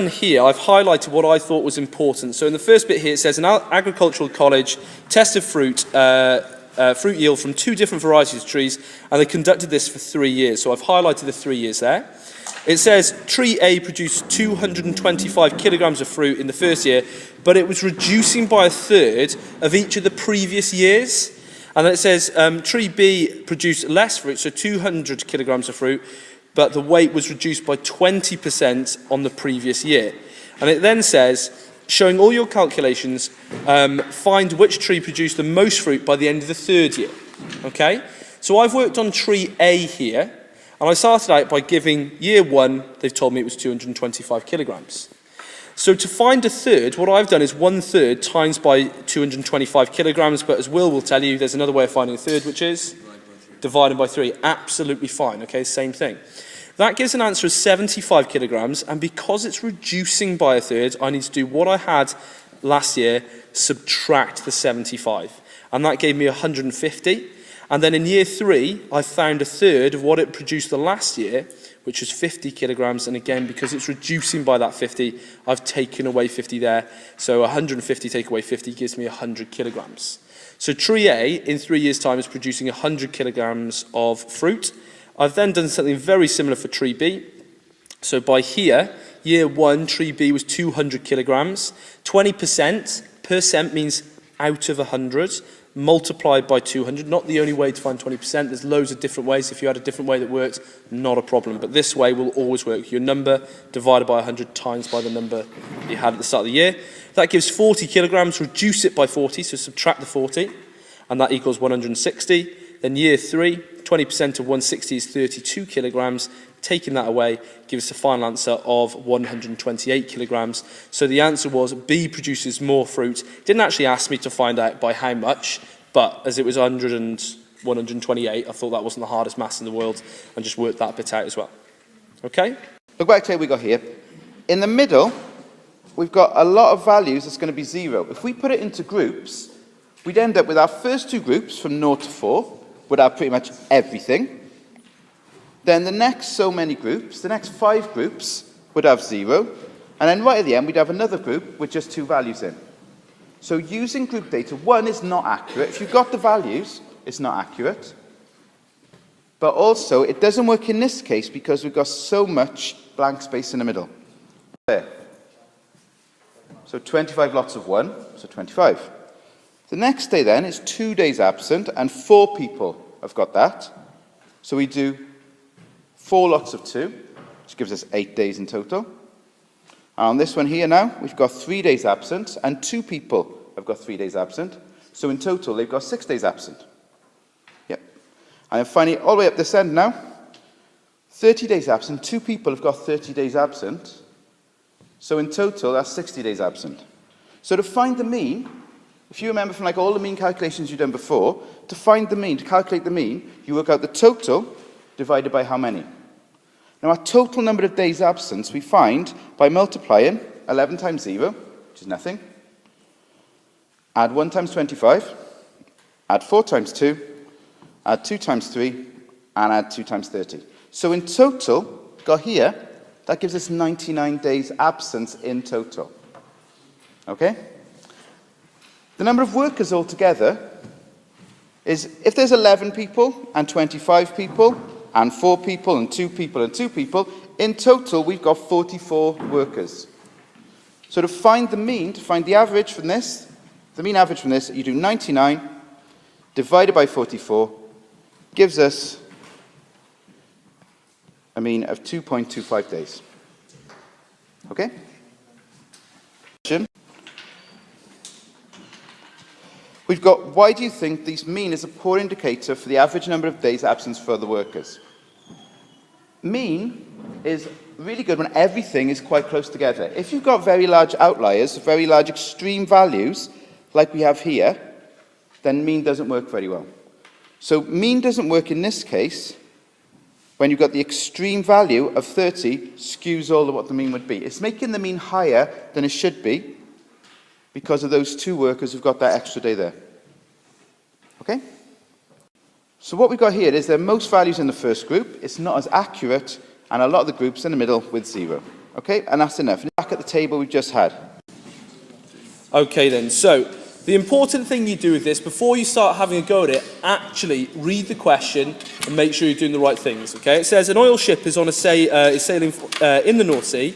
Here, I've highlighted what I thought was important. So in the first bit here, it says an agricultural college tested fruit yield from 2 different varieties of trees, and they conducted this for 3 years. So I've highlighted the 3 years there. It says tree A produced 225 kilograms of fruit in the first year, but it was reducing by 1/3 of each of the previous years. And then it says tree B produced less fruit, so 200 kilograms of fruit, but the weight was reduced by 20% on the previous year. And it then says, showing all your calculations, find which tree produced the most fruit by the end of the 3rd year. Okay? So I've worked on tree A here, and I started out by giving year 1, they've told me it was 225 kilograms. So to find a third, what I've done is 1/3 times by 225 kilograms, but as Will tell you, there's another way of finding a third, which is divided by 3. Absolutely fine, okay, same thing. That gives an answer of 75 kilograms, and because it's reducing by 1/3, I need to do what I had last year, subtract the 75. And that gave me 150. And then in year 3, I found 1/3 of what it produced the last year, which was 50 kilograms. And again, because it's reducing by that 50, I've taken away 50 there. So 150 take away 50 gives me 100 kilograms. So tree A, in 3 years' time, is producing 100 kilograms of fruit. I've then done something very similar for tree B. So by here, year 1, tree B was 200 kilograms. 20% means out of 100, multiplied by 200. Not the only way to find 20%. There's loads of different ways. If you had a different way that worked, not a problem. But this way will always work. Your number divided by 100 times by the number you had at the start of the year. That gives 40 kilograms. Reduce it by 40, so subtract the 40. And that equals 160. Then year 3, 20% of 160 is 32 kilograms. Taking that away gives us a final answer of 128 kilograms. So the answer was B produces more fruit. Didn't actually ask me to find out by how much, but as it was 100 and 128, I thought that wasn't the hardest maths in the world, and just worked that bit out as well. Okay? Look back to what we got here. In the middle, we've got a lot of values that's going to be 0. If we put it into groups, we'd end up with our first 2 groups from 0 to 4, would have pretty much everything. Then the next so many groups, the next 5 groups, would have 0. And then right at the end, we'd have another group with just 2 values in. So using group data, 1 is not accurate. If you've got the values, it's not accurate. But also, it doesn't work in this case because we've got so much blank space in the middle. There. So 25 lots of 1, so 25. The next day then is 2 days absent, and 4 people have got that. So we do 4 lots of 2, which gives us 8 days in total. And on this one here now, we've got 3 days absent, and 2 people have got 3 days absent. So in total, they've got 6 days absent. Yep. And then finally, all the way up this end now, 30 days absent, 2 people have got 30 days absent. So in total, that's 60 days absent. So to find the mean, if you remember from like all the mean calculations you've done before, to find the mean, to calculate the mean, you work out the total divided by how many. Now our total number of days absence we find by multiplying 11 times 0, which is nothing, add 1 times 25, add 4 times 2, add 2 times 3, and add 2 times 30. So in total, got here, that gives us 99 days absence in total. Okay? The number of workers altogether is, if there's 11 people, and 25 people, and 4 people, and 2 people, and 2 people, in total we've got 44 workers. So to find the mean, to find the average from this, the mean average from this, you do 99 divided by 44, gives us a mean of 2.25 days. Okay? We've got, why do you think this mean is a poor indicator for the average number of days absence for the workers? Mean is really good when everything is quite close together. If you've got very large outliers, very large extreme values, like we have here, then mean doesn't work very well. So mean doesn't work in this case when you've got the extreme value of 30 skews all of what the mean would be. It's making the mean higher than it should be because of those 2 workers who've got that extra day there. Okay? So what we've got here is there are most values in the first group. It's not as accurate, and a lot of the groups in the middle with 0. Okay? And that's enough. back at the table we've just had. Okay then, so the important thing you do with this, before you start having a go at it, actually read the question and make sure you're doing the right things, okay? It says, an oil ship is is sailing in the North Sea.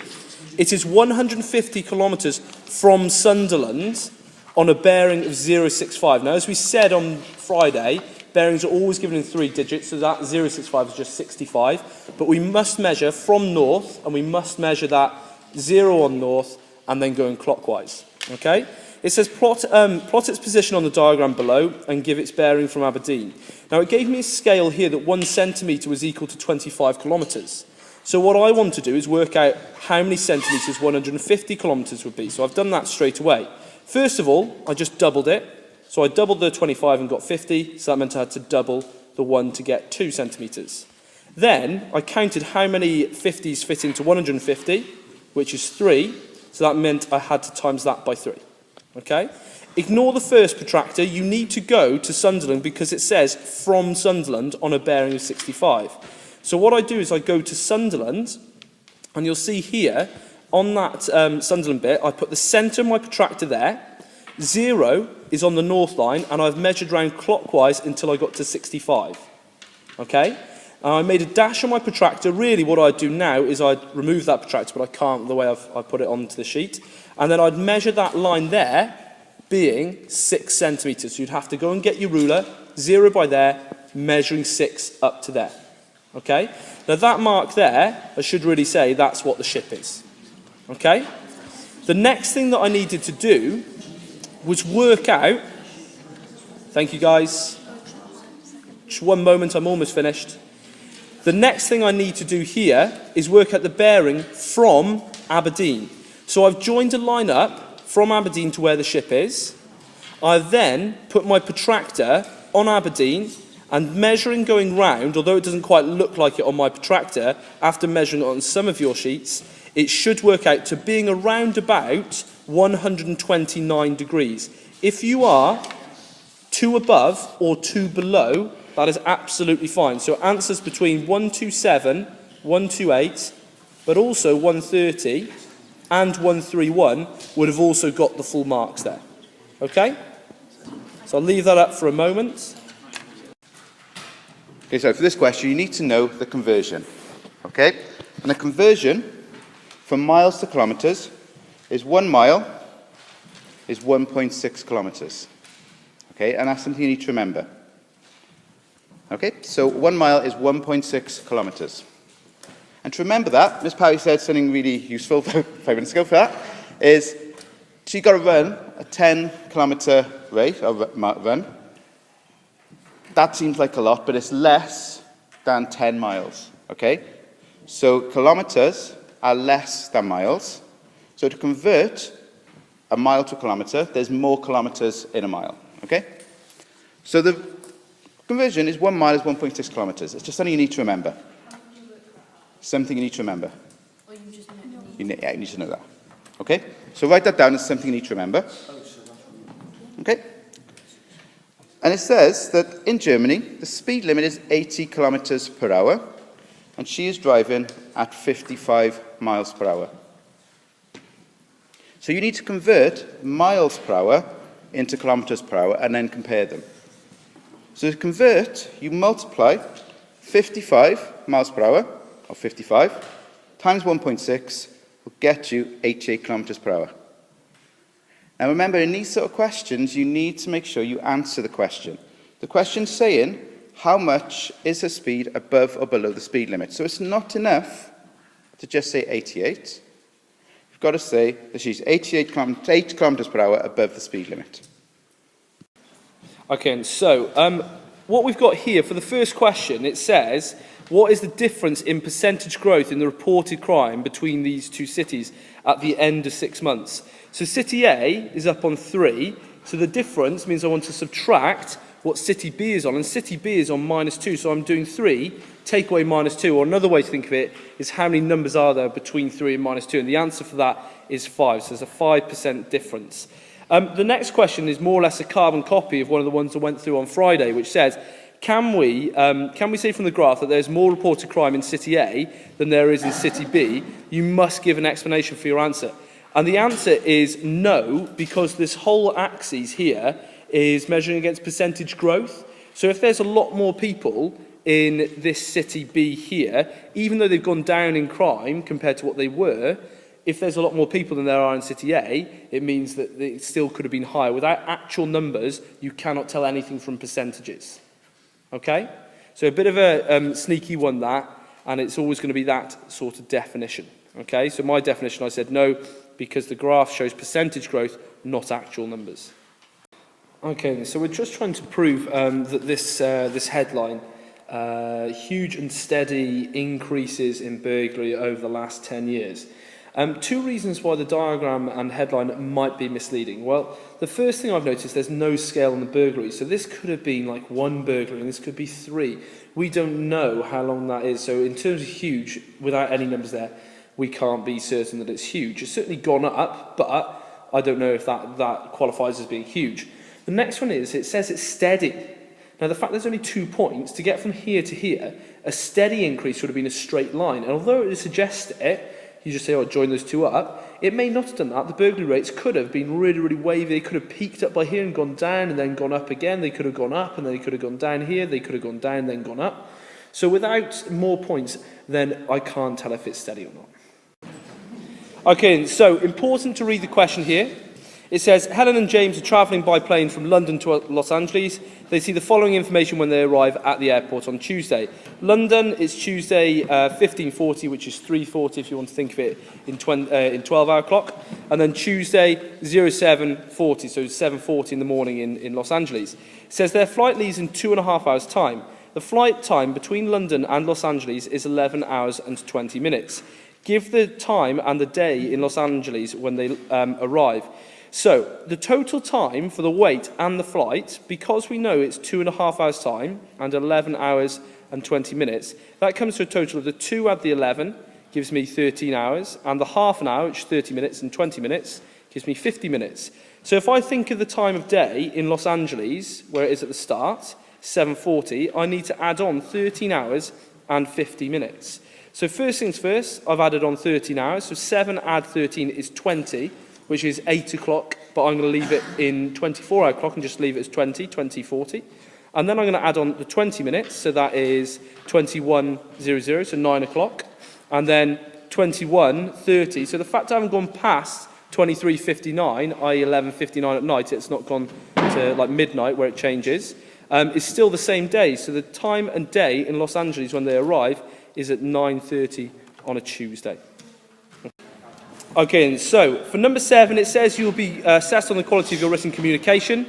It is 150 kilometres from Sunderland on a bearing of 065. Now, as we said on Friday, bearings are always given in 3 digits, so that 065 is just 65. But we must measure from north, and we must measure that 0 on north, and then going clockwise, okay? It says plot its position on the diagram below and give its bearing from Aberdeen. Now, it gave me a scale here that 1 centimetre was equal to 25 kilometres. So what I want to do is work out how many centimetres 150 kilometres would be. So I've done that straight away. First of all, I just doubled it. So I doubled the 25 and got 50. So that meant I had to double the 1 to get 2 centimetres. Then I counted how many 50s fit into 150, which is 3. So that meant I had to times that by 3. Okay? Ignore the first protractor. You need to go to Sunderland because it says from Sunderland on a bearing of 65. So what I do is I go to Sunderland, and you'll see here, on that Sunderland bit, I put the centre of my protractor there. 0 is on the north line, and I've measured round clockwise until I got to 65. Okay? And I made a dash on my protractor. Really what I'd do now is I'd remove that protractor, but I can't the way I've put it onto the sheet. And then I'd measure that line there being 6 centimetres. So you'd have to go and get your ruler, 0 by there, measuring 6 up to there. Okay? Now that mark there, I should really say that's what the ship is. Okay? The next thing that I needed to do was work out, thank you guys, just one moment, I'm almost finished. The next thing I need to do here is work out the bearing from Aberdeen. So I've joined a line up from Aberdeen to where the ship is. I've then put my protractor on Aberdeen, and measuring going round, although it doesn't quite look like it on my protractor, after measuring it on some of your sheets, it should work out to being around about 129 degrees. If you are 2 above or 2 below, that is absolutely fine. So answers between 127, 128, but also 130 and 131 would have also got the full marks there. Okay? So I'll leave that up for a moment. Okay, so for this question, you need to know the conversion. Okay? And the conversion from miles to kilometres is 1 mile is 1.6 kilometres. Okay? And that's something you need to remember. Okay? So 1 mile is 1.6 kilometres. And to remember that, Miss Parry said something really useful 5 minutes ago for that, is she's got to run a 10-kilometre race, or run. That seems like a lot, but it's less than 10 miles, okay? So kilometres are less than miles. So to convert a mile to a kilometre, there's more kilometres in a mile, okay? So the conversion is 1 mile is 1.6 kilometres. It's just something you need to remember. Something you need to remember. Or you just know. You need to know that. Okay? So write that down as something you need to remember. Okay? And it says that in Germany, the speed limit is 80 kilometers per hour, and she is driving at 55 miles per hour. So you need to convert miles per hour into kilometers per hour and then compare them. So to convert, you multiply 55 miles per hour, or 55, times 1.6 will get you 88 kilometers per hour. Now remember, in these sort of questions, you need to make sure you answer the question. The question's saying, how much is her speed above or below the speed limit? So it's not enough to just say 88. You've got to say that she's 8 kilometers per hour above the speed limit. Okay, and so what we've got here for the first question, it says, what is the difference in percentage growth in the reported crime between these two cities at the end of 6 months? So City A is up on 3, so the difference means I want to subtract what City B is on, and City B is on -2, so I'm doing 3, take away -2, or another way to think of it is how many numbers are there between 3 and -2, and the answer for that is 5, so there's a 5% difference. The next question is more or less a carbon copy of one of the ones I went through on Friday, which says, can we say from the graph that there's more reported crime in City A than there is in City B? You must give an explanation for your answer. And the answer is no, because this whole axis here is measuring against percentage growth. So if there's a lot more people in this city B here, even though they've gone down in crime compared to what they were, if there's a lot more people than there are in city A, it means that it still could have been higher. Without actual numbers, you cannot tell anything from percentages. Okay? So a bit of a sneaky one, that, and it's always going to be that sort of definition. Okay? So my definition, I said no, because the graph shows percentage growth, not actual numbers. Okay, so we're just trying to prove that this headline, huge and steady increases in burglary over the last 10 years. Two reasons why the diagram and headline might be misleading. Well, the first thing I've noticed, there's no scale on the burglary. So this could have been like 1 burglary, and this could be 3. We don't know how long that is. So in terms of huge, without any numbers there, we can't be certain that it's huge. It's certainly gone up, but I don't know if that qualifies as being huge. The next one is, it says it's steady. Now, the fact there's only 2 points, to get from here to here, a steady increase would have been a straight line. And although it suggests it, you just say, oh, join those two up, it may not have done that. The burglary rates could have been really, really wavy. They could have peaked up by here and gone down and then gone up again. They could have gone up and then they could have gone down here. They could have gone down and then gone up. So without more points, then I can't tell if it's steady or not. Okay, so important to read the question here. It says, Helen and James are travelling by plane from London to Los Angeles. They see the following information when they arrive at the airport on Tuesday. London is Tuesday 15:40, which is 3:40 if you want to think of it in 12-hour clock. And then Tuesday 07:40, so 7:40 in the morning in Los Angeles. It says their flight leaves in 2.5 hours' time. The flight time between London and Los Angeles is 11 hours and 20 minutes. Give the time and the day in Los Angeles when they arrive. So, the total time for the wait and the flight, because we know it's 2.5 hours time and 11 hours and 20 minutes, that comes to a total of the 2 add the 11, gives me 13 hours, and the half an hour, which is 30 minutes and 20 minutes, gives me 50 minutes. So if I think of the time of day in Los Angeles, where it is at the start, 7:40, I need to add on 13 hours and 50 minutes. So first things first, I've added on 13 hours, so 7 add 13 is 20, which is 8 o'clock, but I'm going to leave it in 24-hour clock and just leave it as 20:40. And then I'm going to add on the 20 minutes, so that is 21:00, so 9 o'clock. And then 21:30, so the fact I haven't gone past 23:59, i.e. 11:59 at night, it's not gone to like midnight where it changes, is still the same day. So the time and day in Los Angeles when they arrive is at 9:30 on a Tuesday. Okay, and so for number 7, it says you'll be assessed on the quality of your written communication.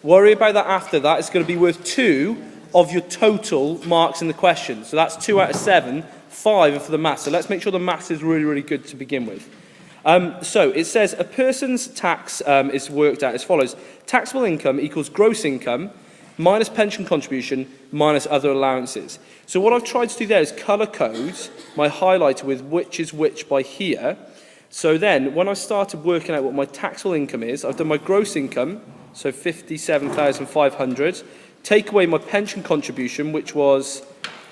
Worry about that after that. It's going to be worth 2 of your total marks in the question. So that's 2 out of 7, 5 are for the maths. So let's make sure the maths is really, really good to begin with. So it says a person's tax is worked out as follows. Taxable income equals gross income minus pension contribution minus other allowances. So what I've tried to do there is colour code my highlighter with which is which by here. So then, when I started working out what my taxable income is, I've done my gross income, so 57,500, take away my pension contribution, which was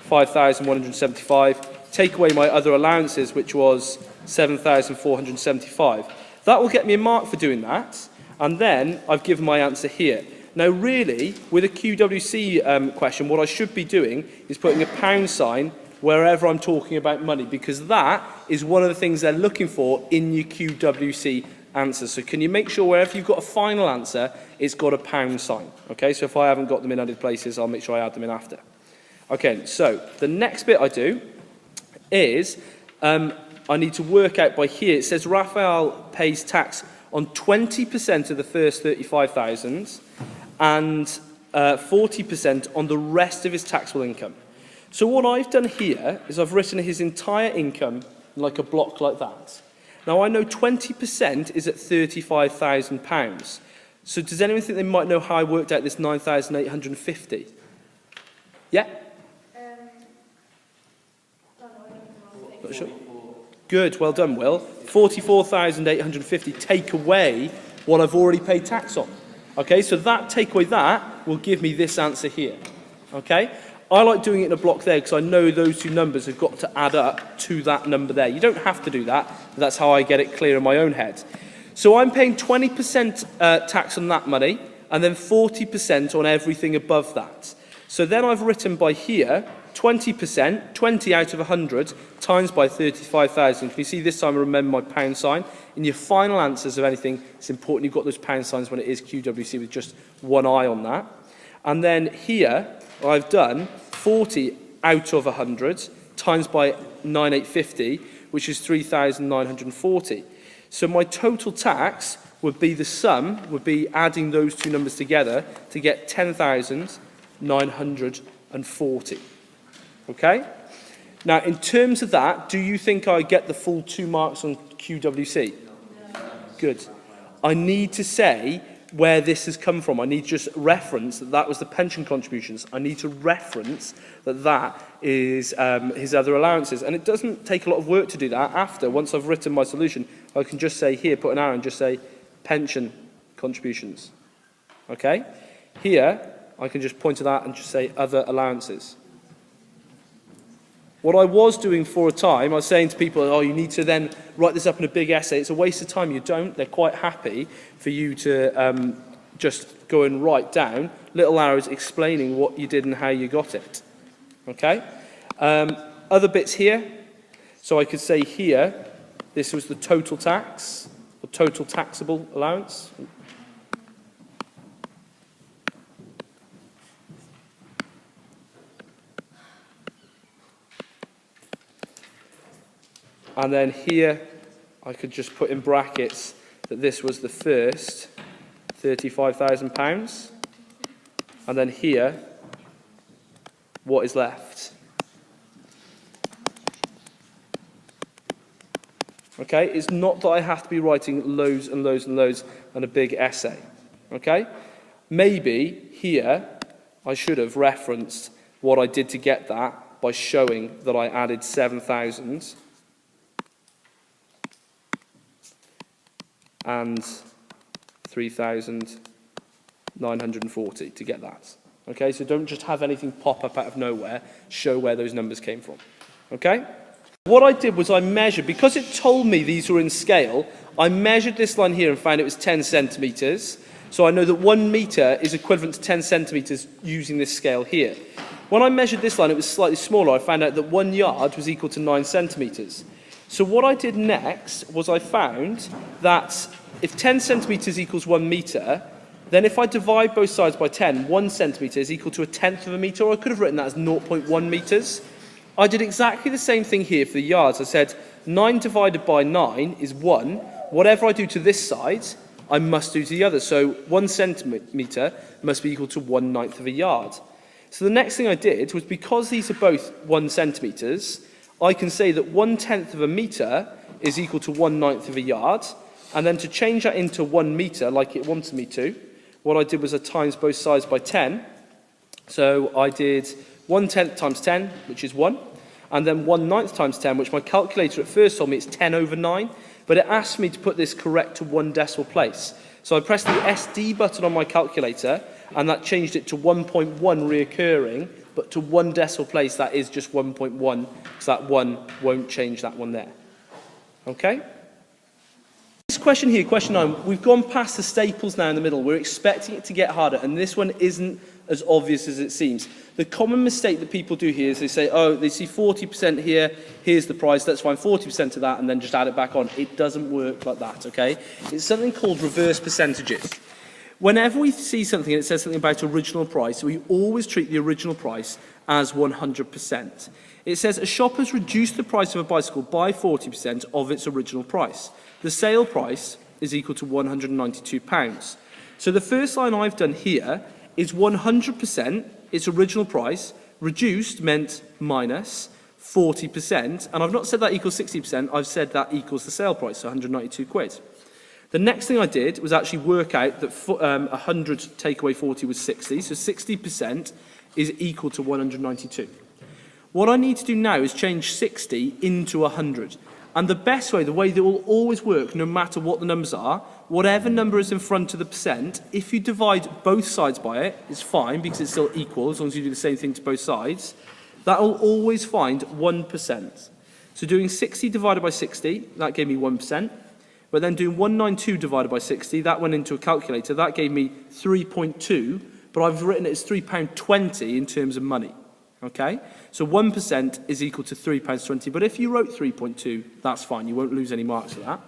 5,175, take away my other allowances, which was 7,475. That will get me a mark for doing that, and then I've given my answer here. Now, really, with a QWC question, what I should be doing is putting a pound sign wherever I'm talking about money, because that is one of the things they're looking for in your QWC answer. So can you make sure wherever you've got a final answer, it's got a pound sign? Okay, so if I haven't got them in other places, I'll make sure I add them in after. Okay, so the next bit I do is I need to work out by here. It says Raphael pays tax on 20% of the first 35,000 and 40% on the rest of his taxable income. So what I've done here is I've written his entire income like a block like that. Now I know 20% is at £35,000. So does anyone think they might know how I worked out this 9,850? Yeah? Not sure? Good, well done, Will. 44,850 take away what I've already paid tax on. Okay, so that take away that will give me this answer here. Okay? I like doing it in a block there because I know those two numbers have got to add up to that number there. You don't have to do that, but that's how I get it clear in my own head. So I'm paying 20% tax on that money, and then 40% on everything above that. So then I've written by here, 20%, 20 out of 100, times by 35,000. Can you see this time I remember my pound sign? In your final answers of anything, it's important you've got those pound signs when it is QWC with just one eye on that. And then here, I've done 40 out of 100, times by 9,850, which is 3,940. So my total tax would be the sum, would be adding those two numbers together to get 10,940. Okay? Now, in terms of that, do you think I get the full 2 marks on QWC? Good. I need to say where this has come from. I need to just reference that that was the pension contributions. I need to reference that that is his other allowances. And it doesn't take a lot of work to do that. After, once I've written my solution, I can just say here, put an arrow and just say pension contributions. Okay? Here, I can just point to that and just say other allowances. What I was doing for a time, I was saying to people, oh, you need to then write this up in a big essay. It's a waste of time. You don't. They're quite happy for you to just go and write down little arrows explaining what you did and how you got it. Okay? Other bits here. So I could say here, this was the total tax, or total taxable allowance. And then here, I could just put in brackets that this was the first £35,000. And then here, what is left. Okay, it's not that I have to be writing loads and loads and loads and a big essay. Okay, maybe here, I should have referenced what I did to get that by showing that I added 7,000 and 3,940 to get that. Okay, so don't just have anything pop up out of nowhere. Show where those numbers came from. Okay? What I did was I measured, because it told me these were in scale, I measured this line here and found it was 10 centimetres. So I know that 1 metre is equivalent to 10 centimetres using this scale here. When I measured this line, it was slightly smaller. I found out that 1 yard was equal to 9 centimetres. So what I did next was I found that if 10 centimetres equals 1 metre, then if I divide both sides by 10, 1 centimetre is equal to 1/10 of a metre, or I could have written that as 0.1 metres. I did exactly the same thing here for the yards. I said 9 divided by 9 is 1. Whatever I do to this side, I must do to the other. So 1 centimetre must be equal to 1/9 of a yard. So the next thing I did was, because these are both 1 centimetres, I can say that 1/10 of a metre is equal to 1/9 of a yard. And then to change that into 1 metre, like it wanted me to, what I did was I times both sides by 10. So I did 1/10 times 10, which is 1. And then 1/9 times 10, which my calculator at first told me it's 10 over 9. But it asked me to put this correct to 1 decimal place. So I pressed the SD button on my calculator, and that changed it to 1.1 reoccurring. But to 1 decimal place, that is just 1.1, because that 1 won't change that one there. Okay? This question here, question 9, we've gone past the staples now in the middle. We're expecting it to get harder, and this one isn't as obvious as it seems. The common mistake that people do here is they say, oh, they see 40% here, here's the price, let's find 40% of that, and then just add it back on. It doesn't work like that, okay? It's something called reverse percentages. Whenever we see something and it says something about original price, we always treat the original price as 100%. It says a shop has reduced the price of a bicycle by 40% of its original price. The sale price is equal to £192. So the first line I've done here is 100%, its original price, reduced meant minus 40%, and I've not said that equals 60%, I've said that equals the sale price, so 192 quid. The next thing I did was actually work out that 100 take away 40 was 60, so 60% is equal to 192. What I need to do now is change 60 into 100. And the best way, the way that will always work, no matter what the numbers are, whatever number is in front of the percent, if you divide both sides by it, it's fine because it's still equal as long as you do the same thing to both sides. That will always find 1%. So doing 60 divided by 60, that gave me 1%. But then doing 192 divided by 60, that went into a calculator, that gave me 3.2, but I've written it as £3.20 in terms of money. Okay? So 1% is equal to £3.20, but if you wrote 3.2, that's fine, you won't lose any marks for that.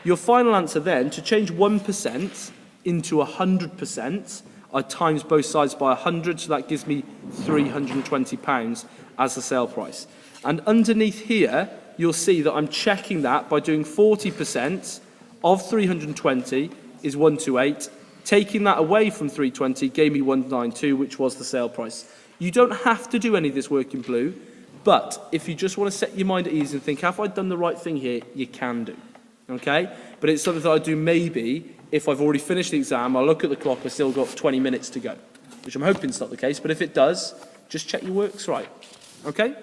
Your final answer then, to change 1% into 100%, I times both sides by 100, so that gives me £320 as the sale price. And underneath here, you'll see that I'm checking that by doing 40% of 320 is 128. Taking that away from 320 gave me 192, which was the sale price. You don't have to do any of this work in blue, but if you just want to set your mind at ease and think, have I done the right thing here, you can do. Okay? But it's something that I do maybe if I've already finished the exam, I'll look at the clock, I've still got 20 minutes to go, which I'm hoping is not the case, but if it does, just check your work's right. Okay?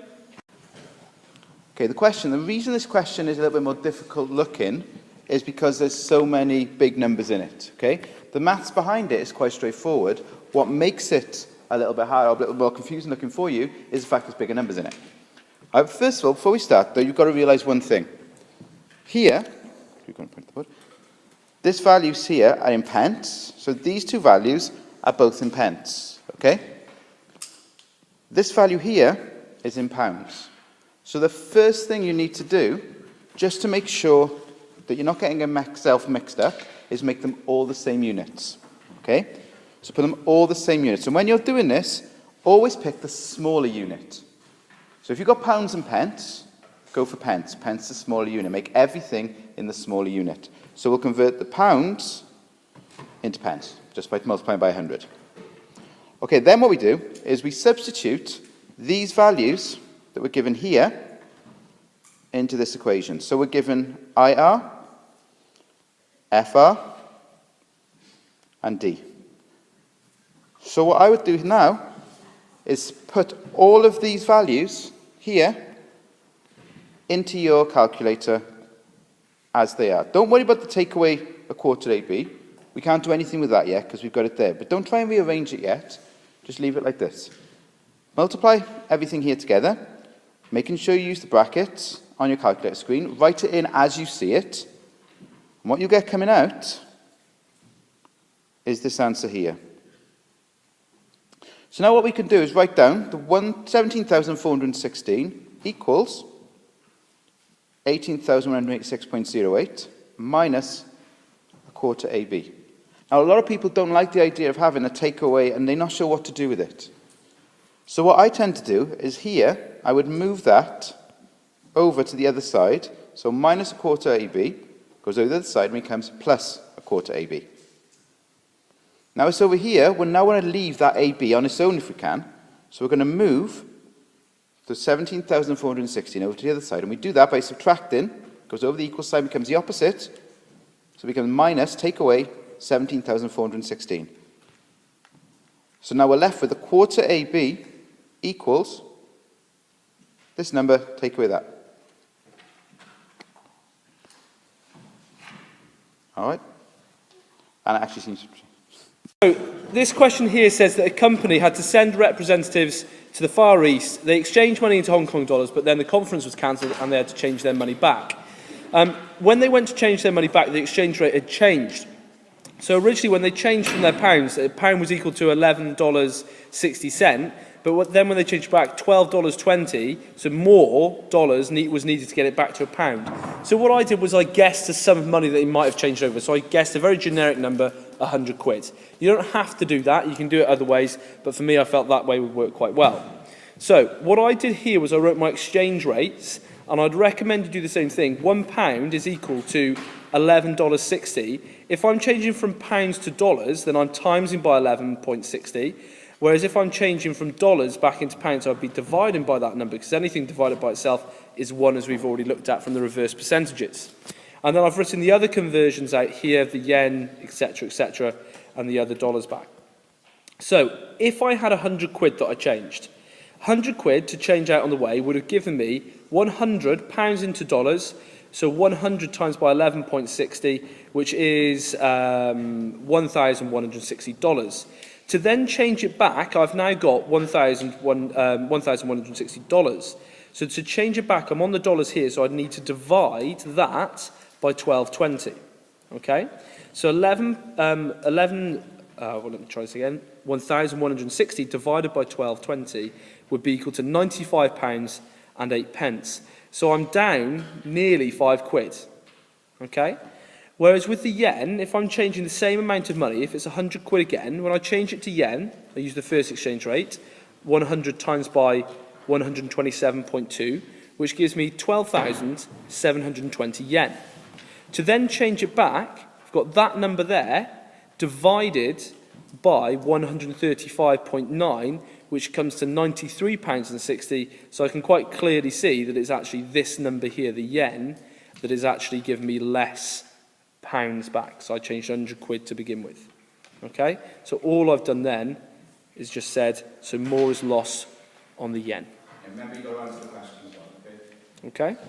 Okay, the reason this question is a little bit more difficult looking is because there's so many big numbers in it, okay? The maths behind it is quite straightforward. What makes it a little bit higher, a little more confusing looking for you is the fact there's bigger numbers in it. First of all, before we start, though, you've got to realise one thing. Here, you're going to print the board, this values here are in pence, so these two values are both in pence, okay? This value here is in pounds. So the first thing you need to do, just to make sure that you're not getting yourself mixed up, is make them all the same units, okay? So put them all the same units. And when you're doing this, always pick the smaller unit. So if you've got pounds and pence, go for pence. Pence is the smaller unit. Make everything in the smaller unit. So we'll convert the pounds into pence, just by multiplying by 100. Okay, then what we do is we substitute these values that we're given here into this equation. So we're given IR, FR, and D. So what I would do now is put all of these values here into your calculator as they are. Don't worry about the take away a quarter AB. We can't do anything with that yet because we've got it there. But don't try and rearrange it yet. Just leave it like this. Multiply everything here together, making sure you use the brackets on your calculator screen. Write it in as you see it. And what you get coming out is this answer here. So now what we can do is write down the 17,416 equals 18,186.08 minus a quarter AB. Now a lot of people don't like the idea of having a takeaway and they're not sure what to do with it. So what I tend to do is here, I would move that over to the other side. So minus a quarter AB goes over the other side and becomes plus a quarter AB. Now it's over here, we now want to leave that AB on its own if we can. So we're going to move the 17,416 over to the other side. And we do that by subtracting, goes over the equal sign, becomes the opposite. So it becomes minus, take away 17,416. So now we're left with a quarter AB equals this number, take away that. All right? And it actually seems to... So this question here says that a company had to send representatives to the Far East. They exchanged money into Hong Kong dollars, but then the conference was cancelled and they had to change their money back. When they went to change their money back, the exchange rate had changed. So originally when they changed from their pounds, a pound was equal to $11.60, but then when they changed back, $12.20, so more dollars was needed to get it back to a pound. So what I did was I guessed the sum of money that they might have changed over. So I guessed a very generic number, 100 quid. You don't have to do that, you can do it other ways, but for me I felt that way would work quite well. So what I did here was I wrote my exchange rates, and I'd recommend you do the same thing. £1 is equal to $11.60. If I'm changing from pounds to dollars, then I'm timesing by 11.60. Whereas if I'm changing from dollars back into pounds, I'd be dividing by that number, because anything divided by itself is 1, as we've already looked at from the reverse percentages. And then I've written the other conversions out here, the yen, etc., and the other dollars back. So if I had 100 quid that I changed, 100 quid to change out on the way would have given me £100 into dollars, so 100 times by 11.60, which is $1,160. To then change it back, I've now got $1,160. So to change it back, I'm on the dollars here, so I'd need to divide that by 12.20. Okay? So let me try this again. 1,160 divided by 12.20 would be equal to £95 and 8 pence. So I'm down nearly 5 quid. Okay? Whereas with the yen, if I'm changing the same amount of money, if it's 100 quid again, when I change it to yen, I use the first exchange rate, 100 times by 127.2, which gives me 12,720 yen. To then change it back, I've got that number there divided by 135.9, which comes to £93.60. So I can quite clearly see that it's actually this number here, the yen, that is actually giving me less pounds back. So I changed 100 quid to begin with. Okay? So all I've done then is just said, so more is lost on the yen. And remember, you got to answer the question as well, okay? Okay?